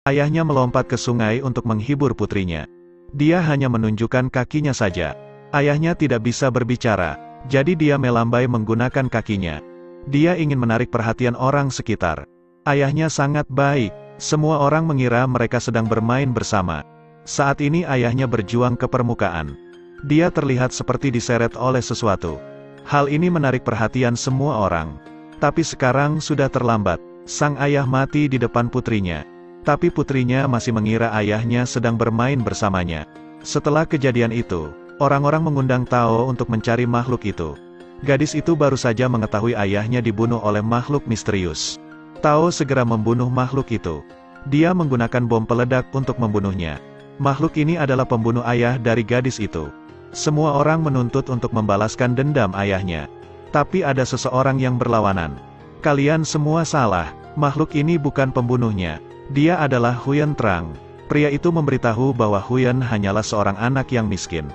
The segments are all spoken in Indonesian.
Ayahnya melompat ke sungai untuk menghibur putrinya. Dia hanya menunjukkan kakinya saja. Ayahnya tidak bisa berbicara, jadi dia melambai menggunakan kakinya. Dia ingin menarik perhatian orang sekitar. Ayahnya sangat baik, semua orang mengira mereka sedang bermain bersama. Saat ini ayahnya berjuang ke permukaan. Dia terlihat seperti diseret oleh sesuatu. Hal ini menarik perhatian semua orang. Tapi sekarang sudah terlambat, sang ayah mati di depan putrinya. Tapi putrinya masih mengira ayahnya sedang bermain bersamanya. Setelah kejadian itu, orang-orang mengundang Tao untuk mencari makhluk itu. Gadis itu baru saja mengetahui ayahnya dibunuh oleh makhluk misterius. Tao segera membunuh makhluk itu. Dia menggunakan bom peledak untuk membunuhnya. Makhluk ini adalah pembunuh ayah dari gadis itu. Semua orang menuntut untuk membalaskan dendam ayahnya. Tapi ada seseorang yang berlawanan. Kalian semua salah, makhluk ini bukan pembunuhnya. Dia adalah Huyan Trang. Pria itu memberitahu bahwa Huyan hanyalah seorang anak yang miskin.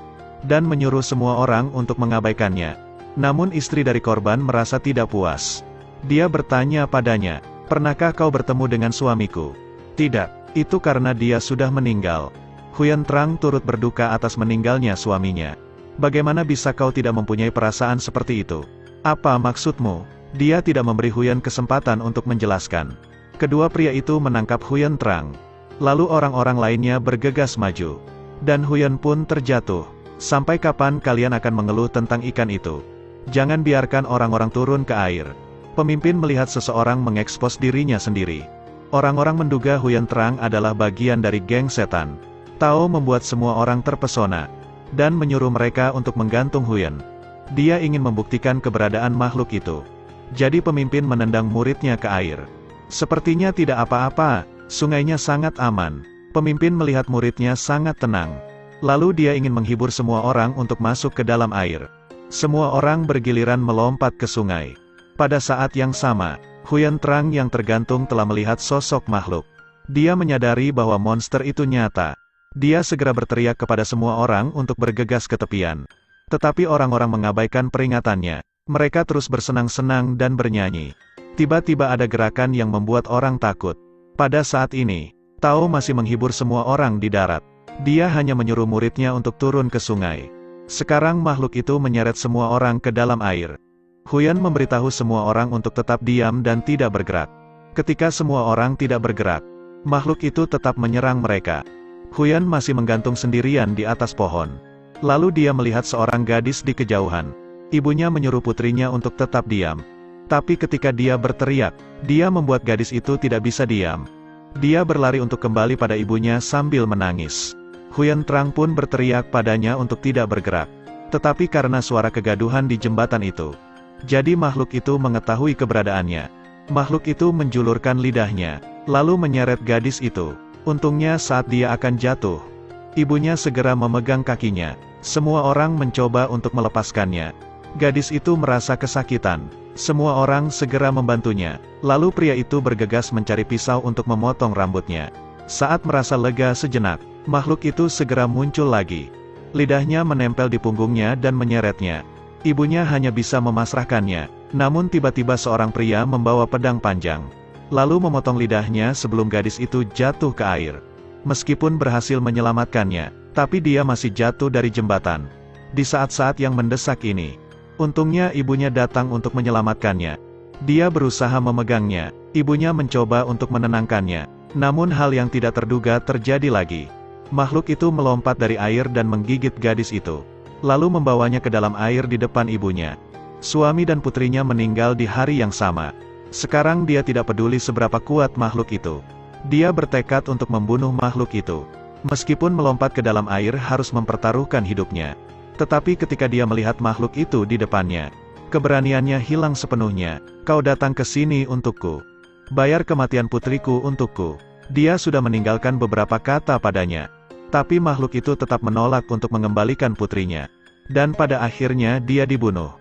Dan menyuruh semua orang untuk mengabaikannya. Namun istri dari korban merasa tidak puas. Dia bertanya padanya, "Pernahkah kau bertemu dengan suamiku?" "Tidak, itu karena dia sudah meninggal." Huyan Trang turut berduka atas meninggalnya suaminya. "Bagaimana bisa kau tidak mempunyai perasaan seperti itu? Apa maksudmu?" Dia tidak memberi Huyan kesempatan untuk menjelaskan. Kedua pria itu menangkap Huyan Trang. Lalu orang-orang lainnya bergegas maju. Dan Huyan pun terjatuh. "Sampai kapan kalian akan mengeluh tentang ikan itu? Jangan biarkan orang-orang turun ke air." Pemimpin melihat seseorang mengekspos dirinya sendiri. Orang-orang menduga Huyan Trang adalah bagian dari geng setan. Tao membuat semua orang terpesona. Dan menyuruh mereka untuk menggantung Huyan. Dia ingin membuktikan keberadaan makhluk itu. Jadi pemimpin menendang muridnya ke air. Sepertinya tidak apa-apa, sungainya sangat aman. Pemimpin melihat muridnya sangat tenang. Lalu dia ingin menghibur semua orang untuk masuk ke dalam air. Semua orang bergiliran melompat ke sungai. Pada saat yang sama, Huyan Trang yang tergantung telah melihat sosok makhluk. Dia menyadari bahwa monster itu nyata. Dia segera berteriak kepada semua orang untuk bergegas ke tepian. Tetapi orang-orang mengabaikan peringatannya. Mereka terus bersenang-senang dan bernyanyi. Tiba-tiba ada gerakan yang membuat orang takut. Pada saat ini, Tao masih menghibur semua orang di darat. Dia hanya menyuruh muridnya untuk turun ke sungai. Sekarang makhluk itu menyeret semua orang ke dalam air. Huyan memberitahu semua orang untuk tetap diam dan tidak bergerak. Ketika semua orang tidak bergerak, makhluk itu tetap menyerang mereka. Huyan masih menggantung sendirian di atas pohon. Lalu dia melihat seorang gadis di kejauhan. Ibunya menyuruh putrinya untuk tetap diam. Tapi ketika dia berteriak, dia membuat gadis itu tidak bisa diam. Dia berlari untuk kembali pada ibunya sambil menangis. Huyan Trang pun berteriak padanya untuk tidak bergerak. Tetapi karena suara kegaduhan di jembatan itu, jadi makhluk itu mengetahui keberadaannya. Makhluk itu menjulurkan lidahnya, lalu menyeret gadis itu. Untungnya saat dia akan jatuh, ibunya segera memegang kakinya. Semua orang mencoba untuk melepaskannya. Gadis itu merasa kesakitan. Semua orang segera membantunya. Lalu pria itu bergegas mencari pisau untuk memotong rambutnya. Saat merasa lega sejenak, makhluk itu segera muncul lagi. Lidahnya menempel di punggungnya dan menyeretnya. Ibunya hanya bisa memasrahkannya. Namun tiba-tiba seorang pria membawa pedang panjang. Lalu memotong lidahnya sebelum gadis itu jatuh ke air. Meskipun berhasil menyelamatkannya, tapi dia masih jatuh dari jembatan. Di saat-saat yang mendesak ini, untungnya ibunya datang untuk menyelamatkannya. Dia berusaha memegangnya. Ibunya mencoba untuk menenangkannya. Namun hal yang tidak terduga terjadi lagi. Makhluk itu melompat dari air dan menggigit gadis itu. Lalu membawanya ke dalam air di depan ibunya. Suami dan putrinya meninggal di hari yang sama. Sekarang dia tidak peduli seberapa kuat makhluk itu. Dia bertekad untuk membunuh makhluk itu. Meskipun melompat ke dalam air harus mempertaruhkan hidupnya. Tetapi ketika dia melihat makhluk itu di depannya, keberaniannya hilang sepenuhnya. "Kau datang ke sini untukku. Bayar kematian putriku untukku." Dia sudah meninggalkan beberapa kata padanya. Tapi makhluk itu tetap menolak untuk mengembalikan putrinya. Dan pada akhirnya dia dibunuh.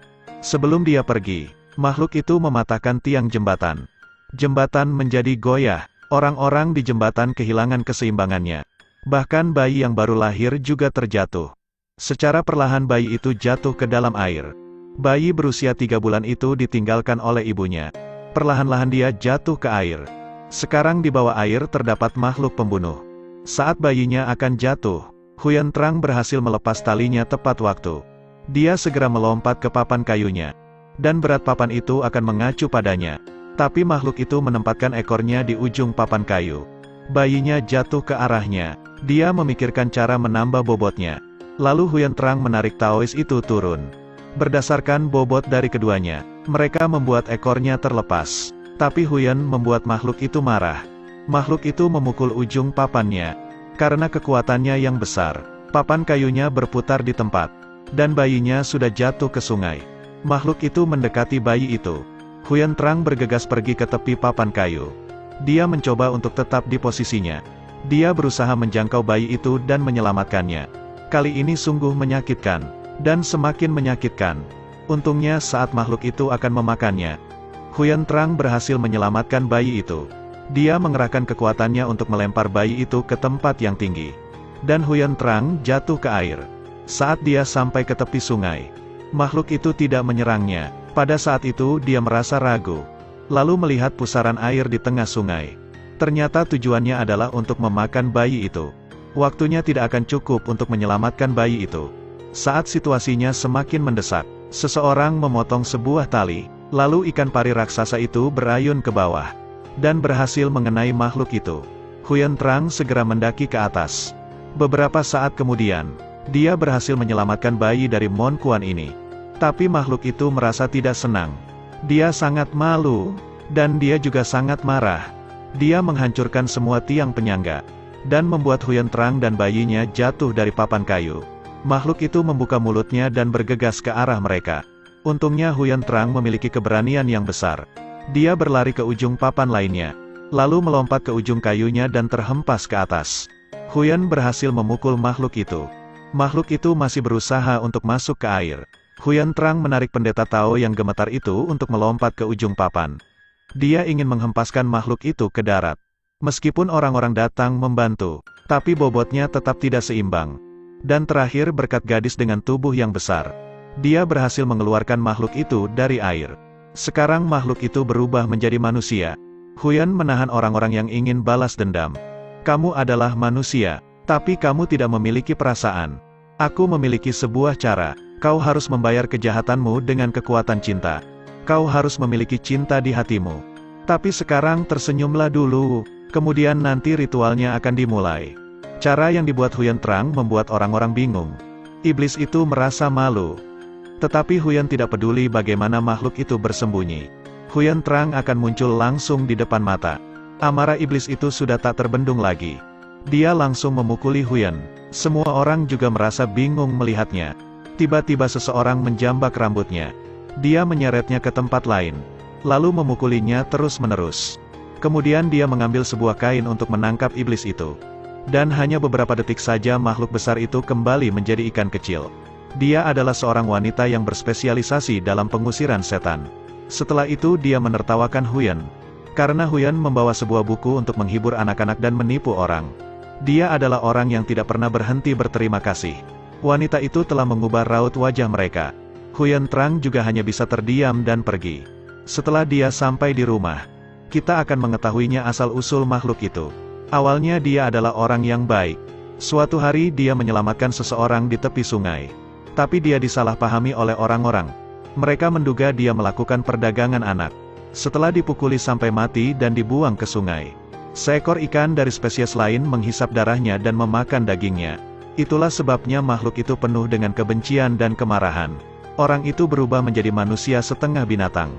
Sebelum dia pergi, makhluk itu mematahkan tiang jembatan. Jembatan menjadi goyah. Orang-orang di jembatan kehilangan keseimbangannya. Bahkan bayi yang baru lahir juga terjatuh. Secara perlahan bayi itu jatuh ke dalam air. Bayi berusia 3 bulan itu ditinggalkan oleh ibunya. Perlahan-lahan dia jatuh ke air. Sekarang di bawah air terdapat makhluk pembunuh. Saat bayinya akan jatuh, Huyan Trang berhasil melepas talinya tepat waktu. Dia segera melompat ke papan kayunya. Dan berat papan itu akan mengacu padanya. Tapi makhluk itu menempatkan ekornya di ujung papan kayu. Bayinya jatuh ke arahnya. Dia memikirkan cara menambah bobotnya. Lalu Huyan Trang menarik Taois itu turun. Berdasarkan bobot dari keduanya, mereka membuat ekornya terlepas. Tapi Huyan membuat makhluk itu marah. Makhluk itu memukul ujung papannya. Karena kekuatannya yang besar, papan kayunya berputar di tempat. Dan bayinya sudah jatuh ke sungai. Makhluk itu mendekati bayi itu. Huyan Trang bergegas pergi ke tepi papan kayu. Dia mencoba untuk tetap di posisinya. Dia berusaha menjangkau bayi itu dan menyelamatkannya. Kali ini sungguh menyakitkan. Dan semakin menyakitkan. Untungnya saat makhluk itu akan memakannya, Huyan Trang berhasil menyelamatkan bayi itu. Dia mengerahkan kekuatannya untuk melempar bayi itu ke tempat yang tinggi. Dan Huyan Trang jatuh ke air. Saat dia sampai ke tepi sungai, makhluk itu tidak menyerangnya. Pada saat itu dia merasa ragu. Lalu melihat pusaran air di tengah sungai. Ternyata tujuannya adalah untuk memakan bayi itu. Waktunya tidak akan cukup untuk menyelamatkan bayi itu. Saat situasinya semakin mendesak, seseorang memotong sebuah tali, lalu ikan pari raksasa itu berayun ke bawah, dan berhasil mengenai makhluk itu. Huyan Trang segera mendaki ke atas. Beberapa saat kemudian, dia berhasil menyelamatkan bayi dari Mon Quan ini. Tapi makhluk itu merasa tidak senang. Dia sangat malu, dan dia juga sangat marah. Dia menghancurkan semua tiang penyangga, dan membuat Huyan Trang dan bayinya jatuh dari papan kayu. Makhluk itu membuka mulutnya dan bergegas ke arah mereka. Untungnya Huyan Trang memiliki keberanian yang besar. Dia berlari ke ujung papan lainnya, lalu melompat ke ujung kayunya dan terhempas ke atas. Huyan berhasil memukul makhluk itu. Makhluk itu masih berusaha untuk masuk ke air. Huyan Trang menarik pendeta Tao yang gemetar itu untuk melompat ke ujung papan. Dia ingin menghempaskan makhluk itu ke darat. Meskipun orang-orang datang membantu, tapi bobotnya tetap tidak seimbang. Dan terakhir berkat gadis dengan tubuh yang besar, dia berhasil mengeluarkan makhluk itu dari air. Sekarang makhluk itu berubah menjadi manusia. Huyan menahan orang-orang yang ingin balas dendam. Kamu adalah manusia, tapi kamu tidak memiliki perasaan. Aku memiliki sebuah cara. Kau harus membayar kejahatanmu dengan kekuatan cinta. Kau harus memiliki cinta di hatimu. Tapi sekarang tersenyumlah dulu, kemudian nanti ritualnya akan dimulai. Cara yang dibuat Huyan Trang membuat orang-orang bingung. Iblis itu merasa malu. Tetapi Huyan tidak peduli bagaimana makhluk itu bersembunyi. Huyan Trang akan muncul langsung di depan mata. Amarah iblis itu sudah tak terbendung lagi. Dia langsung memukuli Huyan. Semua orang juga merasa bingung melihatnya. Tiba-tiba seseorang menjambak rambutnya. Dia menyeretnya ke tempat lain. Lalu memukulinya terus-menerus. Kemudian dia mengambil sebuah kain untuk menangkap iblis itu. Dan hanya beberapa detik saja makhluk besar itu kembali menjadi ikan kecil. Dia adalah seorang wanita yang berspesialisasi dalam pengusiran setan. Setelah itu dia menertawakan Huyan. Karena Huyan membawa sebuah buku untuk menghibur anak-anak dan menipu orang. Dia adalah orang yang tidak pernah berhenti berterima kasih. Wanita itu telah mengubah raut wajah mereka. Huyan Trang juga hanya bisa terdiam dan pergi. Setelah dia sampai di rumah, kita akan mengetahuinya asal-usul makhluk itu. Awalnya dia adalah orang yang baik. Suatu hari dia menyelamatkan seseorang di tepi sungai. Tapi dia disalahpahami oleh orang-orang. Mereka menduga dia melakukan perdagangan anak. Setelah dipukuli sampai mati dan dibuang ke sungai, seekor ikan dari spesies lain menghisap darahnya dan memakan dagingnya. Itulah sebabnya makhluk itu penuh dengan kebencian dan kemarahan. Orang itu berubah menjadi manusia setengah binatang.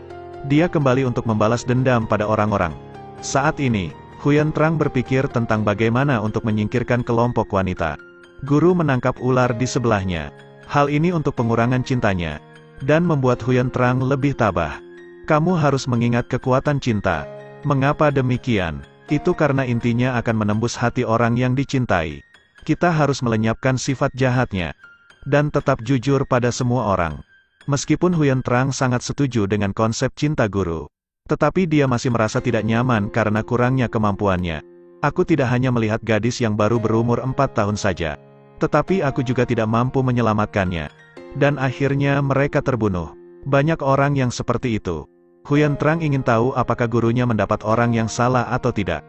Dia kembali untuk membalas dendam pada orang-orang. Saat ini, Huyan Trang berpikir tentang bagaimana untuk menyingkirkan kelompok wanita. Guru menangkap ular di sebelahnya. Hal ini untuk pengurangan cintanya. Dan membuat Huyan Trang lebih tabah. Kamu harus mengingat kekuatan cinta. Mengapa demikian? Itu karena intinya akan menembus hati orang yang dicintai. Kita harus melenyapkan sifat jahatnya. Dan tetap jujur pada semua orang. Meskipun Huyan Trang sangat setuju dengan konsep cinta guru. Tetapi dia masih merasa tidak nyaman karena kurangnya kemampuannya. Aku tidak hanya melihat gadis yang baru berumur 4 tahun saja. Tetapi aku juga tidak mampu menyelamatkannya. Dan akhirnya mereka terbunuh. Banyak orang yang seperti itu. Huyan Trang ingin tahu apakah gurunya mendapat orang yang salah atau tidak.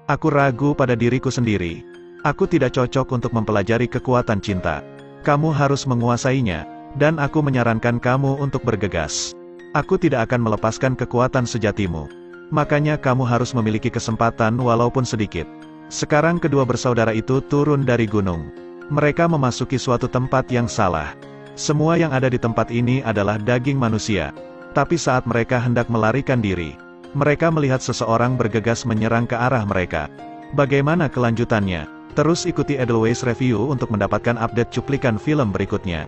Aku ragu pada diriku sendiri. Aku tidak cocok untuk mempelajari kekuatan cinta. Kamu harus menguasainya, dan aku menyarankan kamu untuk bergegas. Aku tidak akan melepaskan kekuatan sejatimu. Makanya kamu harus memiliki kesempatan walaupun sedikit. Sekarang kedua bersaudara itu turun dari gunung. Mereka memasuki suatu tempat yang salah. Semua yang ada di tempat ini adalah daging manusia. Tapi saat mereka hendak melarikan diri, mereka melihat seseorang bergegas menyerang ke arah mereka. Bagaimana kelanjutannya? Terus ikuti Edelweiss Review untuk mendapatkan update cuplikan film berikutnya.